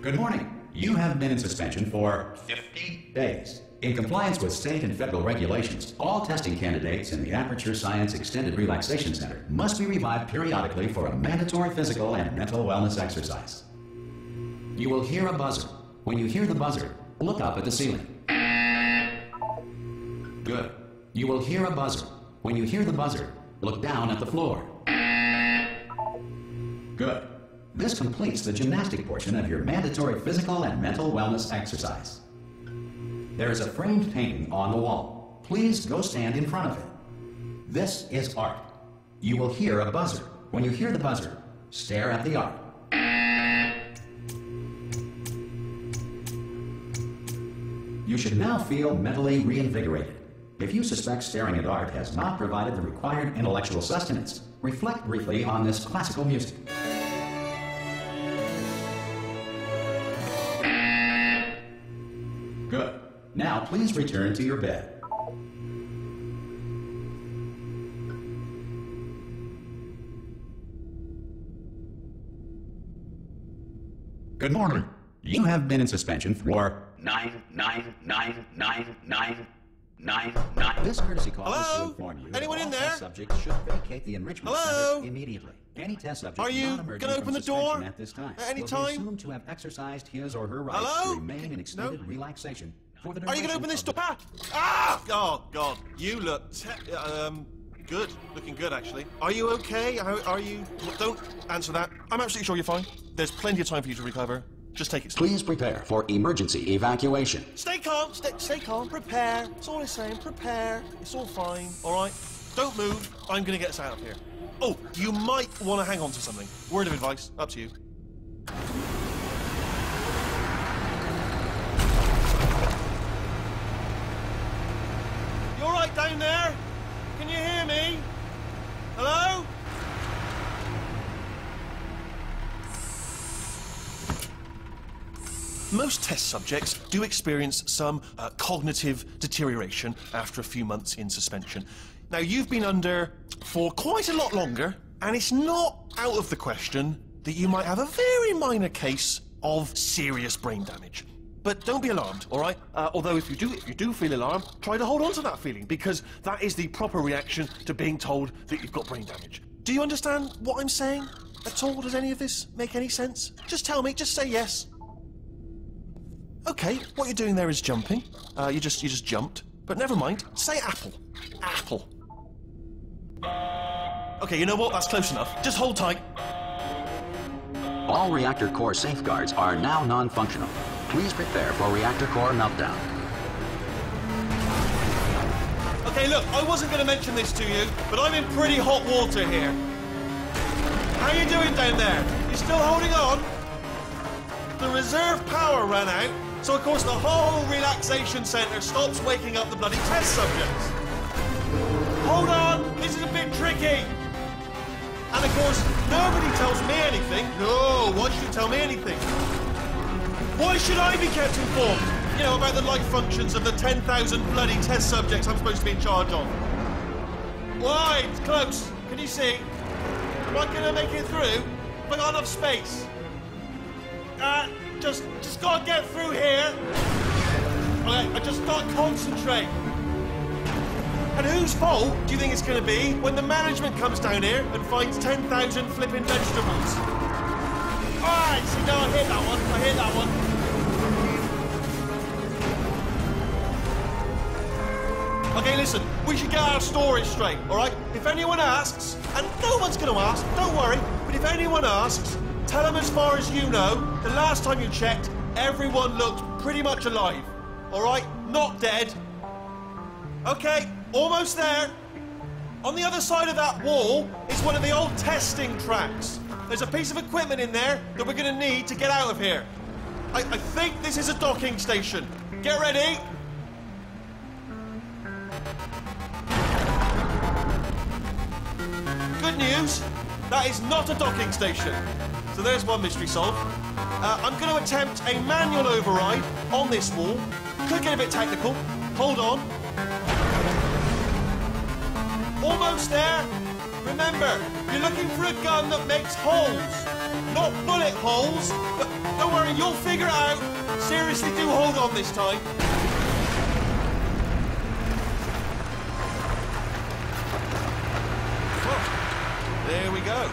Good morning. You have been in suspension for 50 days. In compliance with state and federal regulations, all testing candidates in the Aperture Science Extended Relaxation Center must be revived periodically for a mandatory physical and mental wellness exercise. You will hear a buzzer. When you hear the buzzer, look up at the ceiling. Good. You will hear a buzzer. When you hear the buzzer, look down at the floor. Good. This completes the gymnastic portion of your mandatory physical and mental wellness exercise. There is a framed painting on the wall. Please go stand in front of it. This is art. You will hear a buzzer. When you hear the buzzer, stare at the art. You should now feel mentally reinvigorated. If you suspect staring at art has not provided the required intellectual sustenance, reflect briefly on this classical music. Good. Now please return to your bed. Good morning. You have been in suspension for 9999999. This courtesy call is to inform you that all test subjects should vacate the enrichment center immediately. Any test subject not emerging from suspension at this time will be assumed to have exercised his or her right to remain in extended relaxation for the duration. Are you going to open this door? Ah! Oh, God. You look... good. Looking good, actually. Are you okay? Are you... Don't answer that. I'm absolutely sure you're fine. There's plenty of time for you to recover. Just take it slow. Please prepare for emergency evacuation. Stay calm. Stay calm. Prepare. That's all I'm saying. Prepare. It's all fine. All right? Don't move. I'm going to get us out of here. Oh, you might want to hang on to something. Word of advice. Up to you. You all right down there? Can you hear me? Hello? Most test subjects do experience some cognitive deterioration after a few months in suspension. Now, you've been under for quite a lot longer, and it's not out of the question that you might have a very minor case of serious brain damage. But don't be alarmed, all right? Although if you do feel alarmed, try to hold on to that feeling, because that is the proper reaction to being told that you've got brain damage. Do you understand what I'm saying at all? Does any of this make any sense? Just tell me, just say yes. Okay, what you're doing there is jumping. You just jumped. But never mind. Say apple. Apple. Okay, you know what? That's close enough. Just hold tight. All reactor core safeguards are now non-functional. Please prepare for reactor core meltdown. Okay, look, I wasn't going to mention this to you, but I'm in pretty hot water here. How you doing down there? You still holding on? The reserve power ran out, so of course the whole relaxation centre stops waking up the bloody test subjects. Hold on, this is a bit tricky. And of course, nobody tells me anything. No, why should you tell me anything? Why should I be kept informed? You know, about the life functions of the 10,000 bloody test subjects I'm supposed to be in charge of. Why? It's close. Can you see? Am I going to make it through? Have I got enough space? Just gotta get through here. Okay, I just gotta concentrate. And whose fault do you think it's gonna be when the management comes down here and finds 10,000 flipping vegetables? Alright, see, no, I hit that one. Okay, listen, we should get our story straight, alright? If anyone asks, and no one's gonna ask, don't worry, but if anyone asks, tell them as far as you know, the last time you checked, everyone looked pretty much alive. All right? Not dead. Okay, almost there. On the other side of that wall is one of the old testing tracks. There's a piece of equipment in there that we're going to need to get out of here. I think this is a docking station. Get ready. Good news, that is not a docking station. So there's one mystery solved. I'm going to attempt a manual override on this wall. Could get a bit technical. Hold on. Almost there. Remember, you're looking for a gun that makes holes. Not bullet holes, but Don't worry, you'll figure it out. Seriously, do hold on this time. Well, there we go.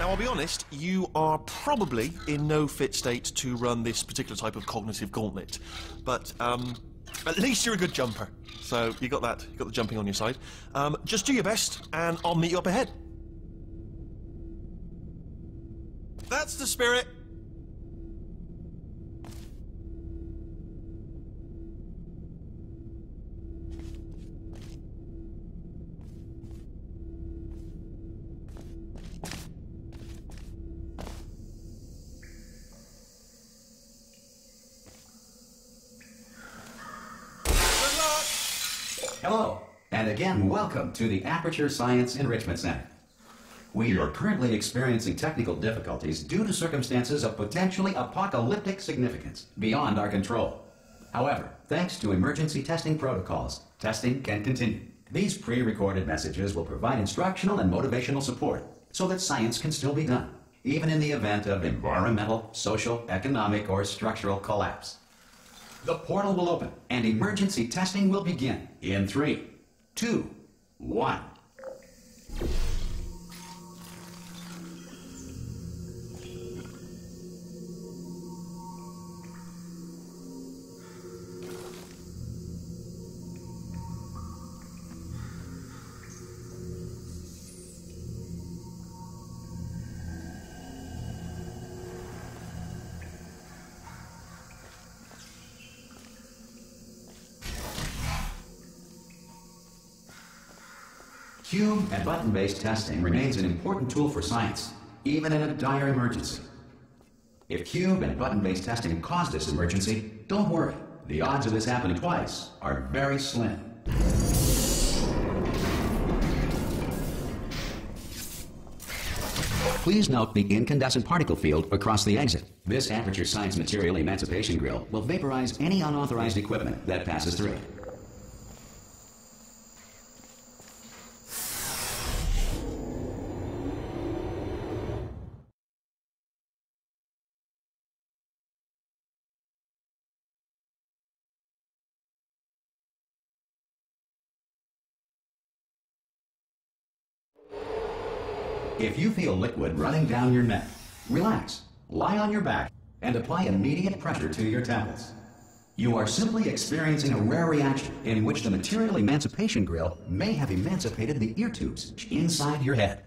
Now, I'll be honest, you are probably in no fit state to run this particular type of cognitive gauntlet. But, at least you're a good jumper. So, you got that. You got the jumping on your side. Just do your best, and I'll meet you up ahead. That's the spirit. Hello, and again, welcome to the Aperture Science Enrichment Center. We are currently experiencing technical difficulties due to circumstances of potentially apocalyptic significance beyond our control. However, thanks to emergency testing protocols, testing can continue. These pre-recorded messages will provide instructional and motivational support so that science can still be done, even in the event of environmental, social, economic, or structural collapse. The portal will open, and emergency testing will begin in 3, 2, 1. Cube and button-based testing remains an important tool for science, even in a dire emergency. If cube and button-based testing caused this emergency, don't worry. The odds of this happening twice are very slim. Please note the incandescent particle field across the exit. This Aperture Science Material Emancipation Grill will vaporize any unauthorized equipment that passes through it. If you feel liquid running down your neck, relax, lie on your back, and apply immediate pressure to your temples. You are simply experiencing a rare reaction in which the material emancipation grill may have emancipated the ear tubes inside your head.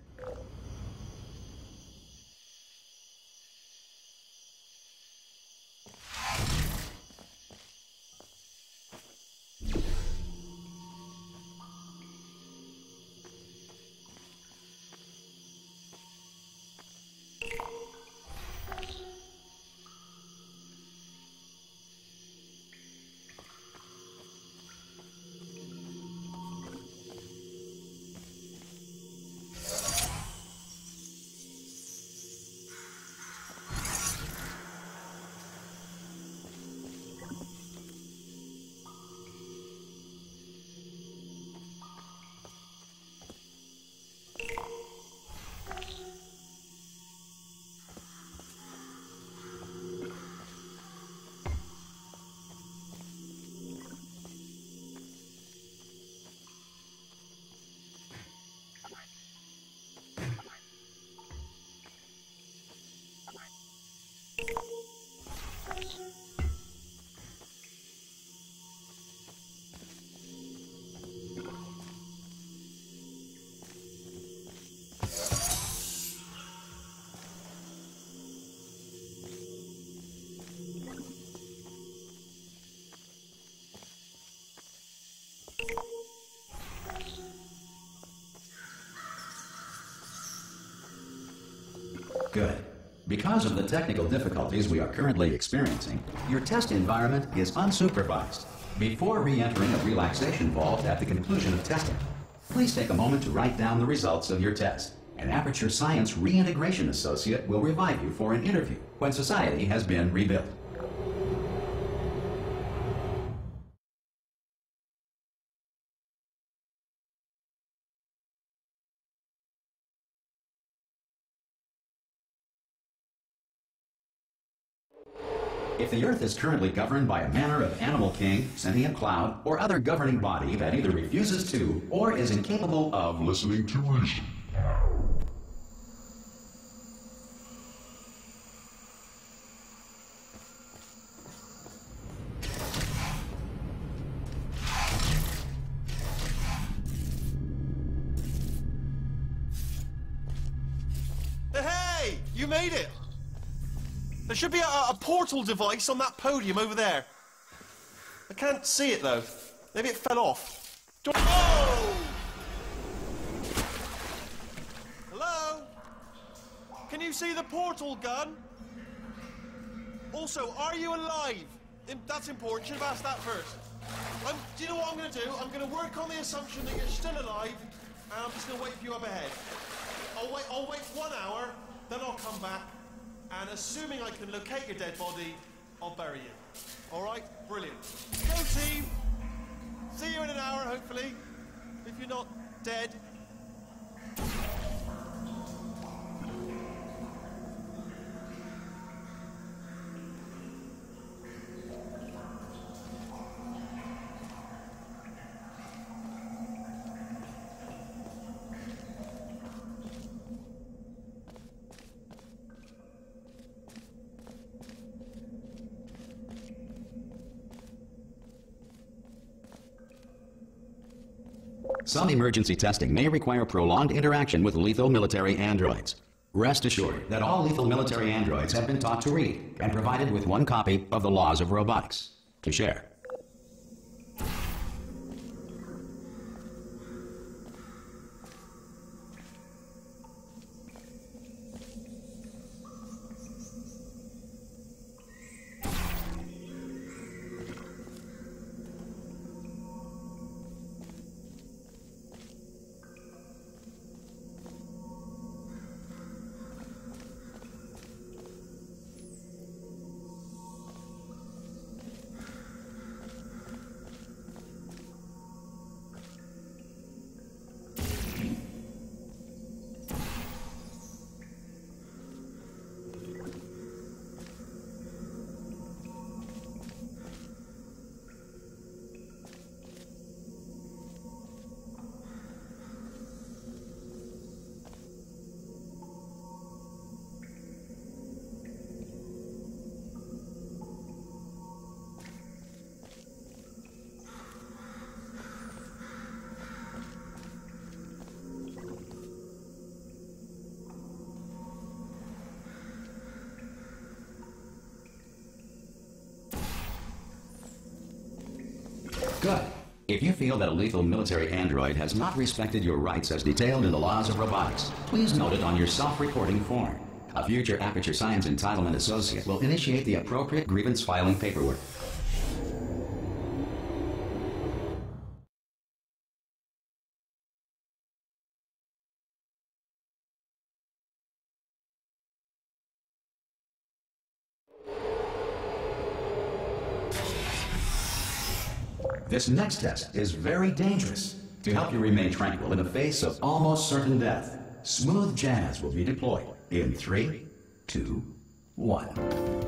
Good. Because of the technical difficulties we are currently experiencing, your test environment is unsupervised. Before re-entering a relaxation vault at the conclusion of testing, please take a moment to write down the results of your test. An Aperture Science Reintegration Associate will revive you for an interview when society has been rebuilt. If the Earth is currently governed by a manner of animal king, sentient cloud, or other governing body that either refuses to or is incapable of listening to reason. Hey! You made it! There should be a portal device on that podium over there. I can't see it though. Maybe it fell off. Oh! Hello? Can you see the portal gun? Also, are you alive? That's important. Should have asked that first. Do you know what I'm going to do? I'm going to work on the assumption that you're still alive, and I'm just going to wait for you up ahead. I'll wait 1 hour, then I'll come back, and assuming I can locate your dead body, I'll bury you. All right? Brilliant. Go team! See you in an hour, hopefully, if you're not dead. Some emergency testing may require prolonged interaction with lethal military androids. Rest assured that all lethal military androids have been taught to read and provided with one copy of the Laws of Robotics to share. Good. If you feel that a lethal military android has not respected your rights as detailed in the Laws of Robotics, please note it on your self-reporting form. A future Aperture Science Entitlement Associate will initiate the appropriate grievance filing paperwork. This next test is very dangerous. To help you remain tranquil in the face of almost certain death, smooth jazz will be deployed in 3, 2, 1.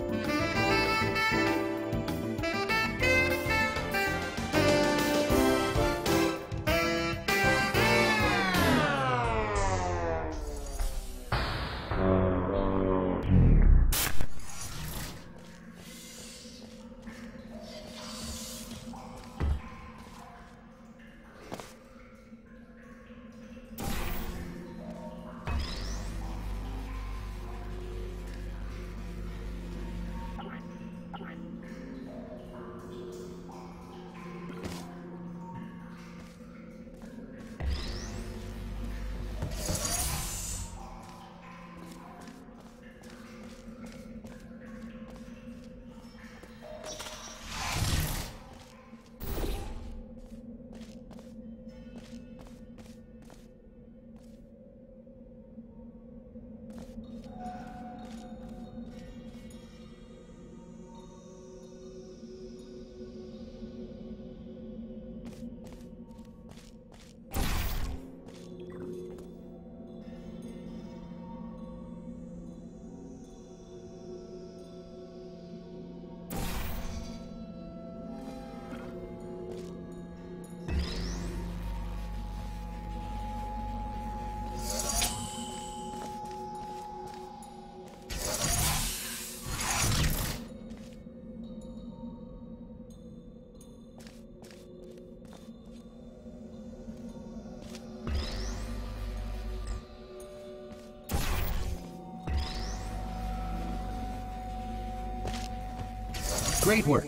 Great work.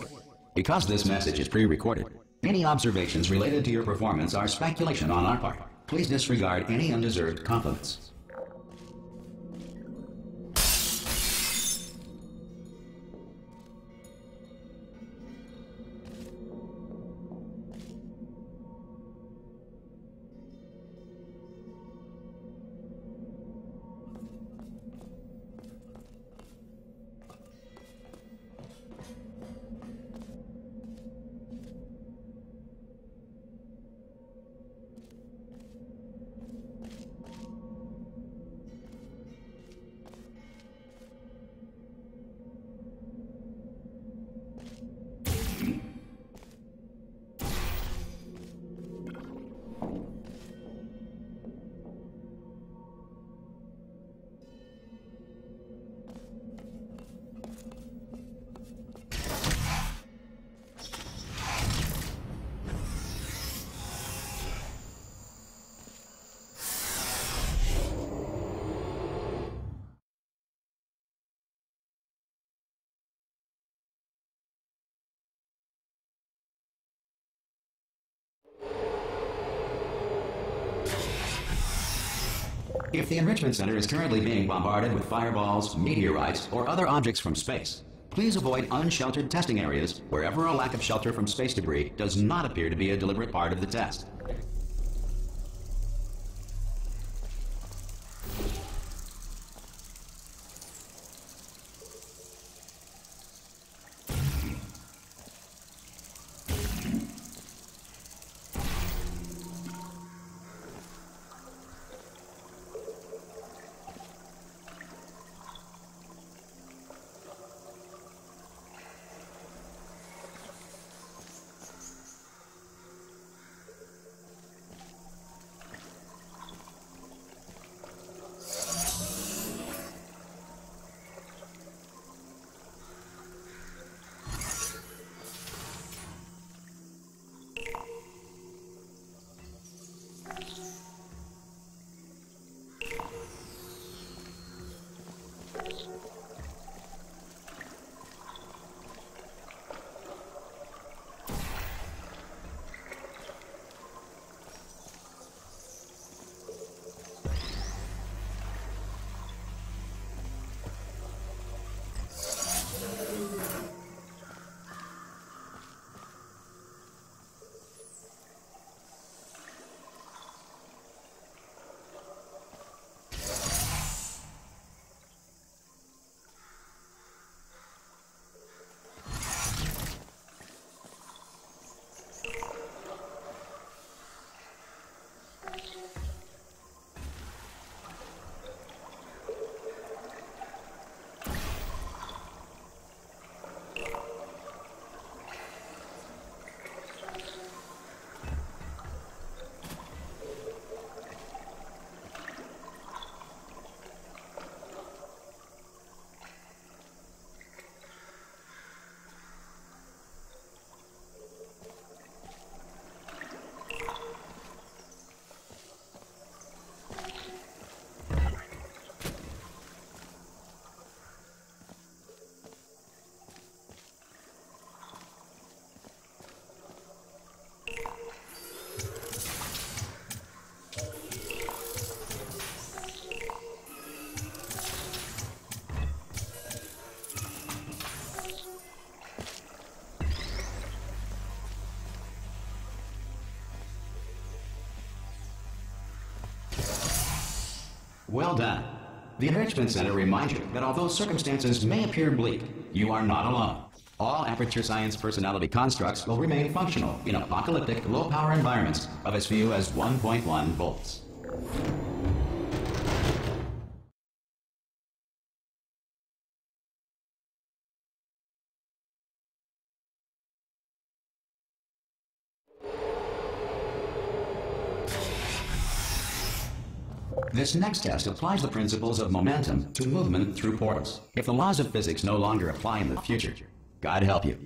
Because this message is pre-recorded, any observations related to your performance are speculation on our part. Please disregard any undeserved compliments. If the Enrichment Center is currently being bombarded with fireballs, meteorites, or other objects from space, please avoid unsheltered testing areas wherever a lack of shelter from space debris does not appear to be a deliberate part of the test. Well done. The Enrichment Center reminds you that although circumstances may appear bleak, you are not alone. All Aperture Science personality constructs will remain functional in apocalyptic, low-power environments of as few as 1.1 volts. This next test applies the principles of momentum to movement through portals. If the laws of physics no longer apply in the future, God help you.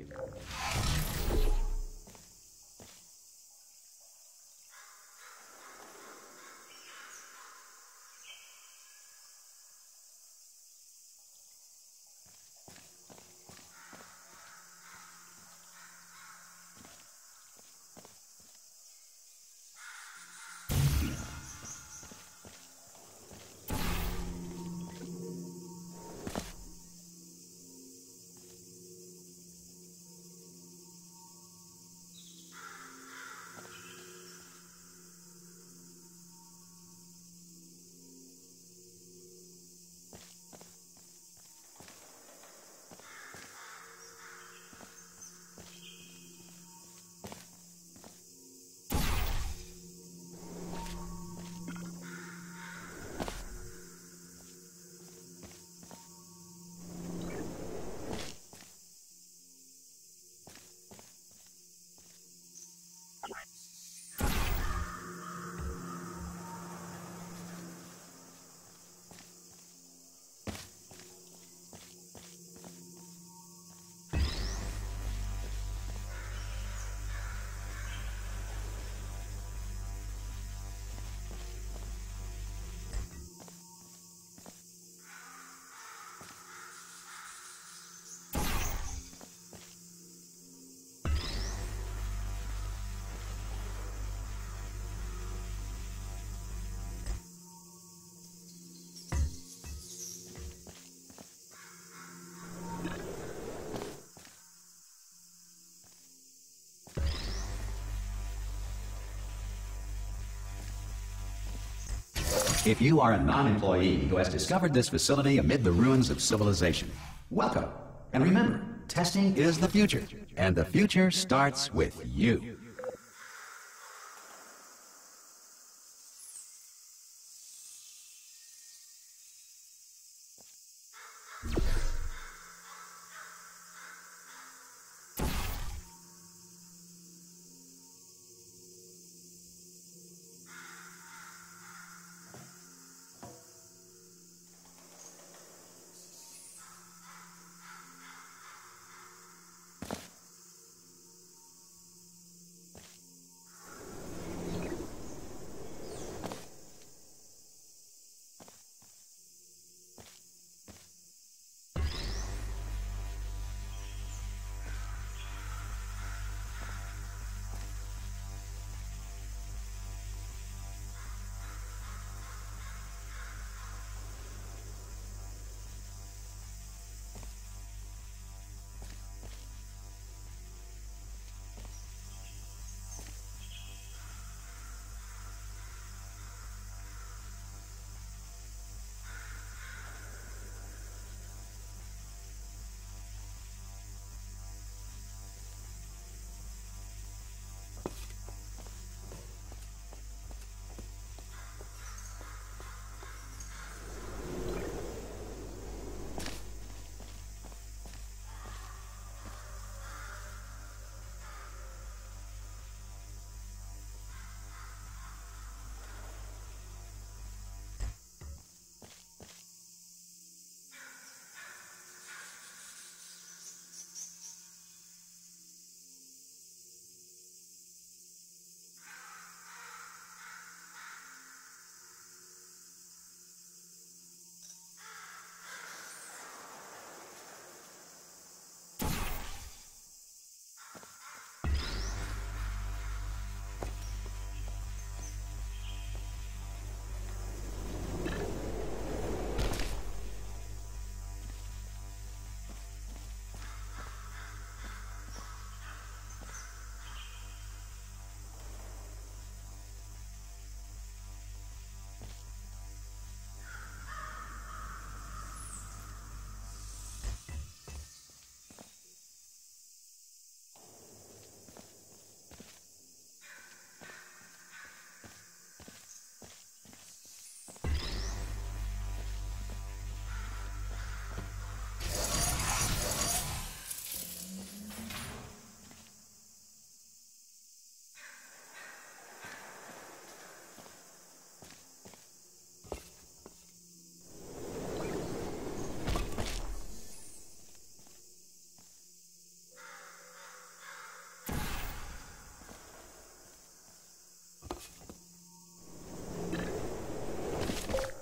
if you are a non-employee who has discovered this facility amid the ruins of civilization, welcome. And remember, testing is the future, and the future starts with you.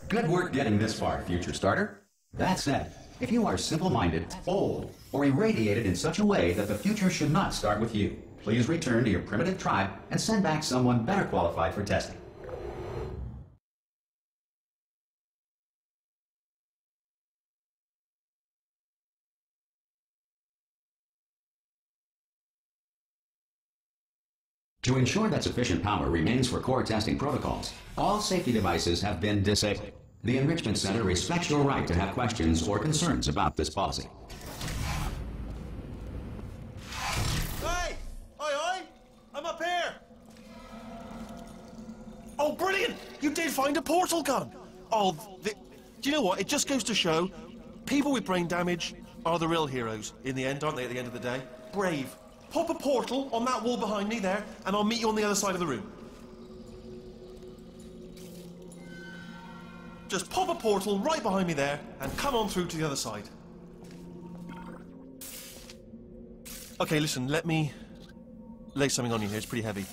Good work getting this far, future starter. That said, if you are simple-minded, old, or irradiated in such a way that the future should not start with you, please return to your primitive tribe and send back someone better qualified for testing. To ensure that sufficient power remains for core testing protocols, all safety devices have been disabled. The Enrichment Center respects your right to have questions or concerns about this policy. Hey! Oi! I'm up here! Oh, brilliant! You did find a portal gun! Oh, do you know what? It just goes to show, people with brain damage are the real heroes in the end, aren't they, at the end of the day? Brave. Pop a portal on that wall behind me there, and I'll meet you on the other side of the room. Just pop a portal right behind me there, and come on through to the other side. Okay, listen, let me lay something on you here. It's pretty heavy.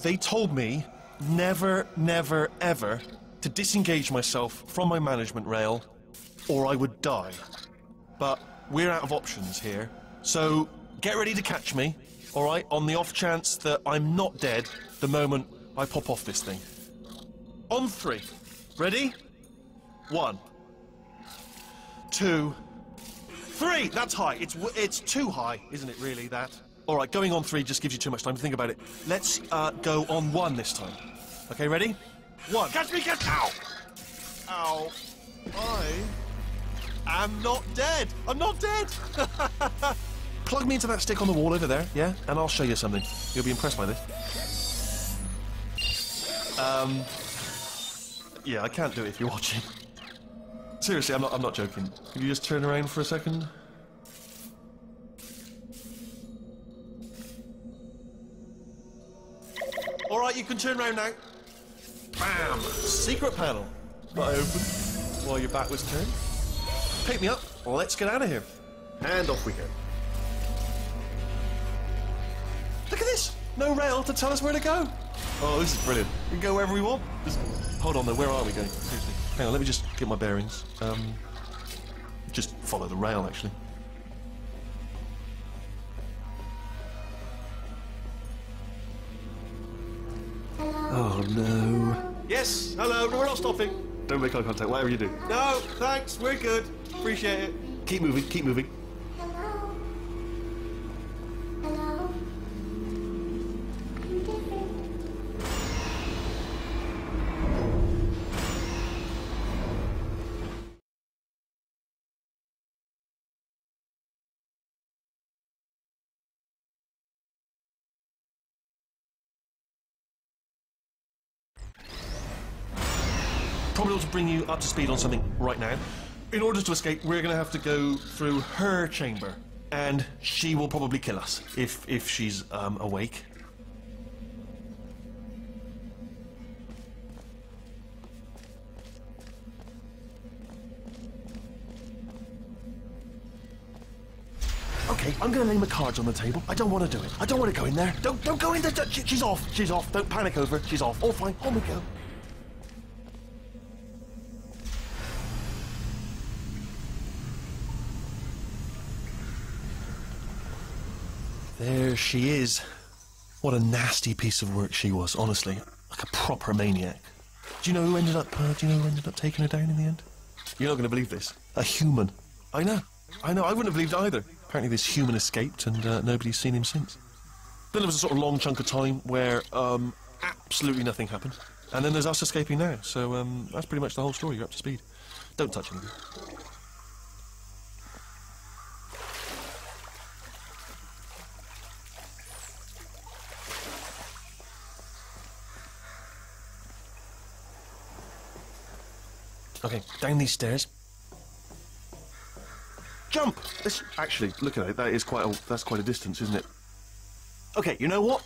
They told me never, never, ever to disengage myself from my management rail, or I would die. But we're out of options here, so get ready to catch me, all right, on the off chance that I'm not dead the moment I pop off this thing. On 3. Ready? 1, 2, 3. That's high. It's too high, isn't it, really, that? All right, going on 3 just gives you too much time to think about it. Let's go on 1 this time. Okay, ready? 1. Catch me, catch... Ow! Ow. I am not dead. I'm not dead. Plug me into that stick on the wall over there, yeah? And I'll show you something. You'll be impressed by this. Yeah, I can't do it if you're watching. Seriously, I'm not joking. Can you just turn around for a second? Alright, you can turn around now. Bam! Secret panel. That I opened while your back was turned. Pick me up. Let's get out of here. And off we go. Look at this! No rail to tell us where to go. Oh, this is brilliant. We can go wherever we want. Hold on though, where are we going? Seriously. Hang on, let me just get my bearings. Just follow the rail, actually. Oh no. Yes, hello, no, we're not stopping. Don't make eye contact, whatever you do. No, thanks, we're good. Appreciate it. Keep moving, keep moving. Probably ought to bring you up to speed on something right now. In order to escape, we're going to have to go through her chamber, and she will probably kill us if she's awake. Okay, I'm going to lay my cards on the table. I don't want to do it. I don't want to go in there. Don't go in there. She's off. She's off. Don't panic over. She's off. All fine. On we go. There she is. What a nasty piece of work she was, honestly. Like a proper maniac. Do you know who ended up taking her down in the end? You're not going to believe this. A human. I know. I wouldn't have believed it either. Apparently this human escaped and nobody's seen him since. Then there was a sort of long chunk of time where absolutely nothing happened. And then there's us escaping now. So that's pretty much the whole story. You're up to speed. Don't touch anything. Okay, down these stairs. Jump! Actually, look at it. That's quite a distance, isn't it? Okay, you know what?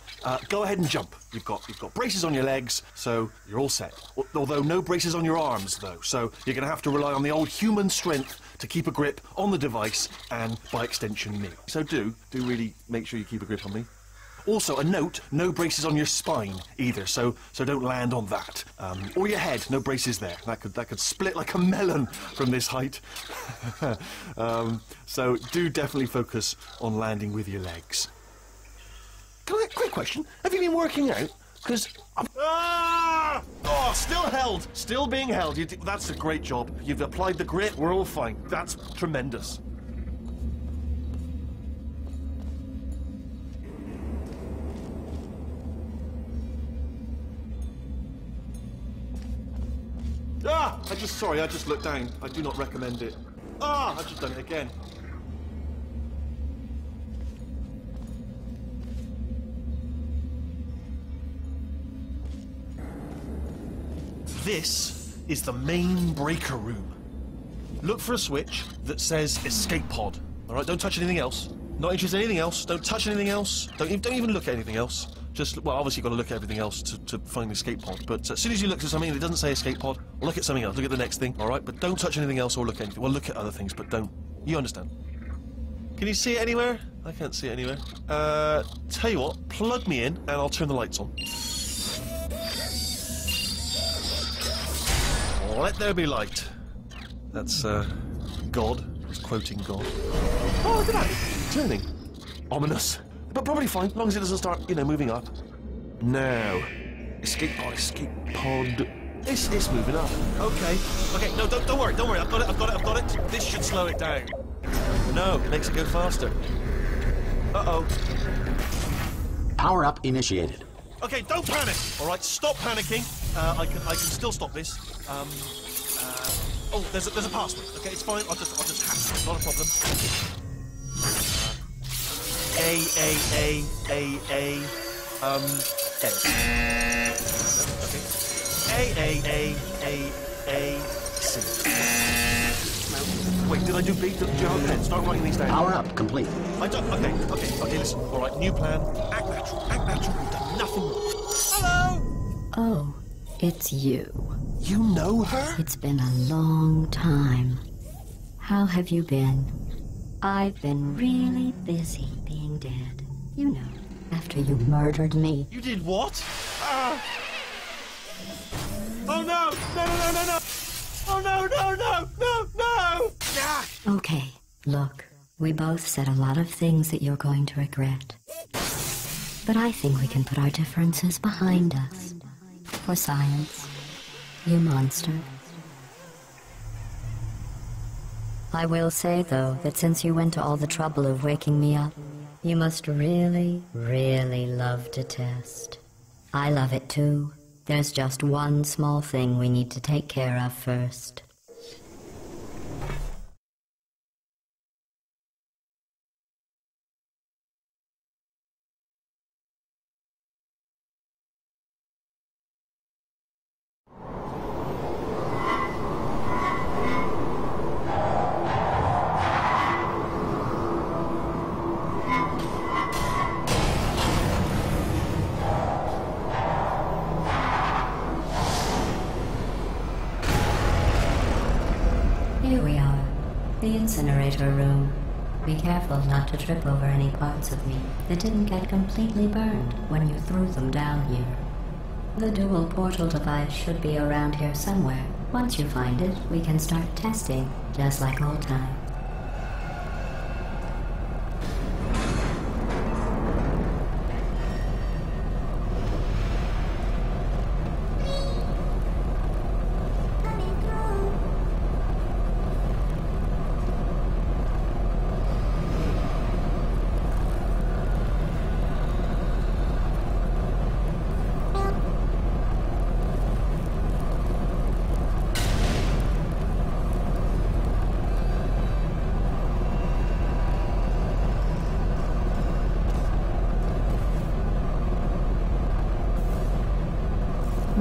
Go ahead and jump. You've got braces on your legs, so you're all set. Although no braces on your arms, though. So you're going to have to rely on the old human strength to keep a grip on the device and, by extension, me. So do really make sure you keep a grip on me. Also, a note, no braces on your spine either, so don't land on that. Or your head, no braces there. That could split like a melon from this height. So do definitely focus on landing with your legs. Quick question, have you been working out? Because Ah! Oh, still held, still being held. That's a great job. You've applied the grit, we're all fine. That's tremendous. Ah! I just looked down. I do not recommend it. Ah! I've just done it again. This is the main breaker room. Look for a switch that says escape pod. Alright, don't touch anything else. Not interested in anything else. Don't touch anything else. Don't even look at anything else. Just, well, obviously you've got to look at everything else to find the escape pod, but as soon as you look at something that doesn't say escape pod, look at something else, look at the next thing, alright? But don't touch anything else or look at anything. Well, look at other things, but don't. You understand. Can you see it anywhere? I can't see it anywhere. Tell you what, plug me in and I'll turn the lights on. Let there be light. That's, God. He's quoting God. Oh, look at that. It's turning. Ominous. But probably fine, as long as it doesn't start, moving up. Now, escape pod. It's moving up. Okay, no, don't worry, I've got it. This should slow it down. No, it makes it go faster. Uh-oh. Power up initiated. Okay, don't panic. All right, stop panicking. I can still stop this. Oh, there's a password. Okay, it's fine. I'll just hack it. It's not a problem. Okay. Wait, did I do B? Do you have a pen? Start writing these down. Power up, complete. I don't. Okay, listen. All right, new plan. Act natural. We've done nothing wrong. Hello! Oh, it's you. You know her? It's been a long time. How have you been? I've been really busy being dead. You know, after you murdered me. You did what? Oh no! No! Oh no! Ah! Okay, look, we both said a lot of things that you're going to regret. But I think we can put our differences behind us. For science, you monster. I will say, though, that since you went to all the trouble of waking me up, you must really, really love to test. I love it too. There's just one small thing we need to take care of first. Here we are, the incinerator room. Be careful not to trip over any parts of me that didn't get completely burned when you threw them down here. The dual portal device should be around here somewhere. Once you find it, we can start testing, just like old times.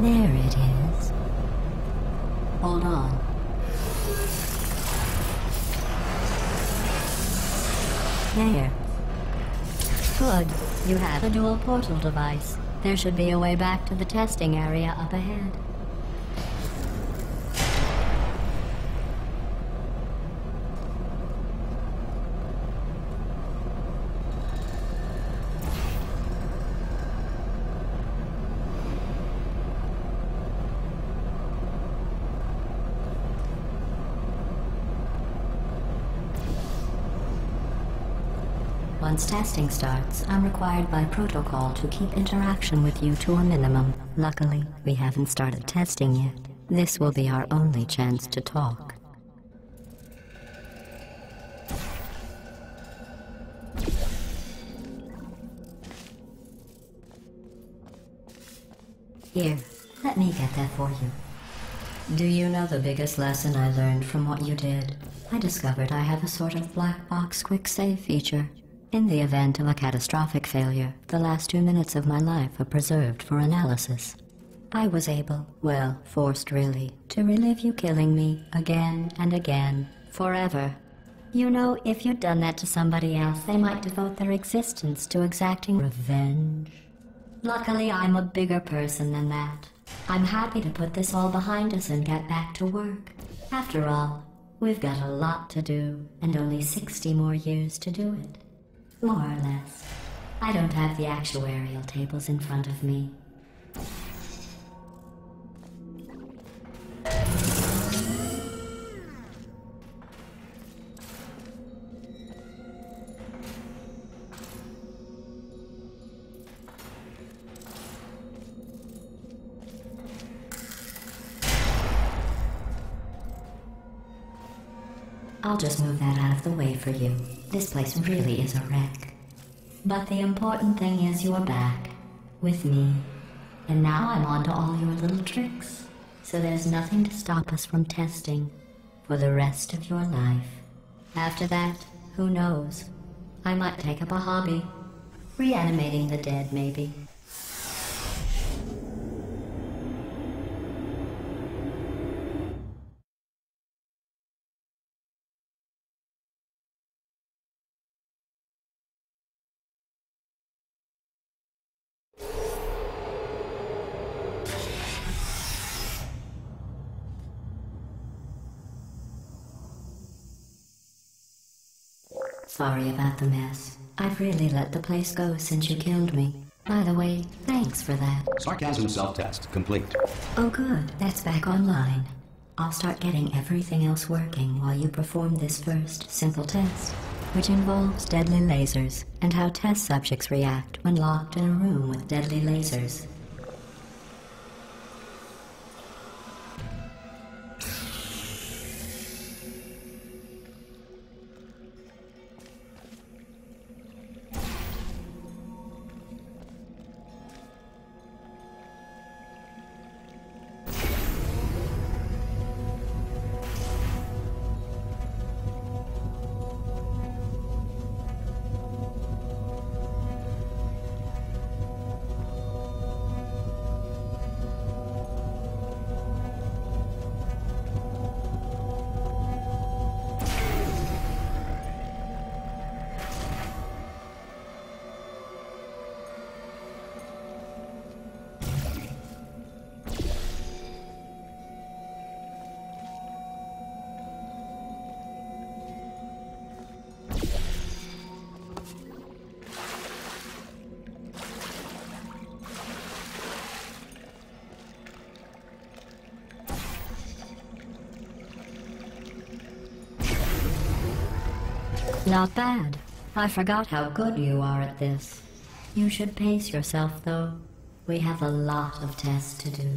There it is. Hold on. There. Good. You have a dual portal device. There should be a way back to the testing area up ahead. Once testing starts, I'm required by protocol to keep interaction with you to a minimum. Luckily, we haven't started testing yet. This will be our only chance to talk. Here, let me get that for you. Do you know the biggest lesson I learned from what you did? I discovered I have a sort of black box quick save feature. In the event of a catastrophic failure, the last 2 minutes of my life are preserved for analysis. I was able, well, forced really, to relive you killing me again and again, forever. You know, if you'd done that to somebody else, they might devote their existence to exacting revenge. Luckily, I'm a bigger person than that. I'm happy to put this all behind us and get back to work. After all, we've got a lot to do, and only 60 more years to do it. More or less. I don't have the actuarial tables in front of me. I'll just move that out of the way for you. This place really is a wreck. But the important thing is you're back. With me. And now I'm on to all your little tricks. So there's nothing to stop us from testing for the rest of your life. After that, who knows? I might take up a hobby. Reanimating the dead, maybe. Sorry about the mess. I've really let the place go since you killed me. By the way, thanks for that. Sarcasm self-test complete. Oh good, that's back online. I'll start getting everything else working while you perform this first simple test, which involves deadly lasers and how test subjects react when locked in a room with deadly lasers. Not bad. I forgot how good you are at this. You should pace yourself, though. We have a lot of tests to do.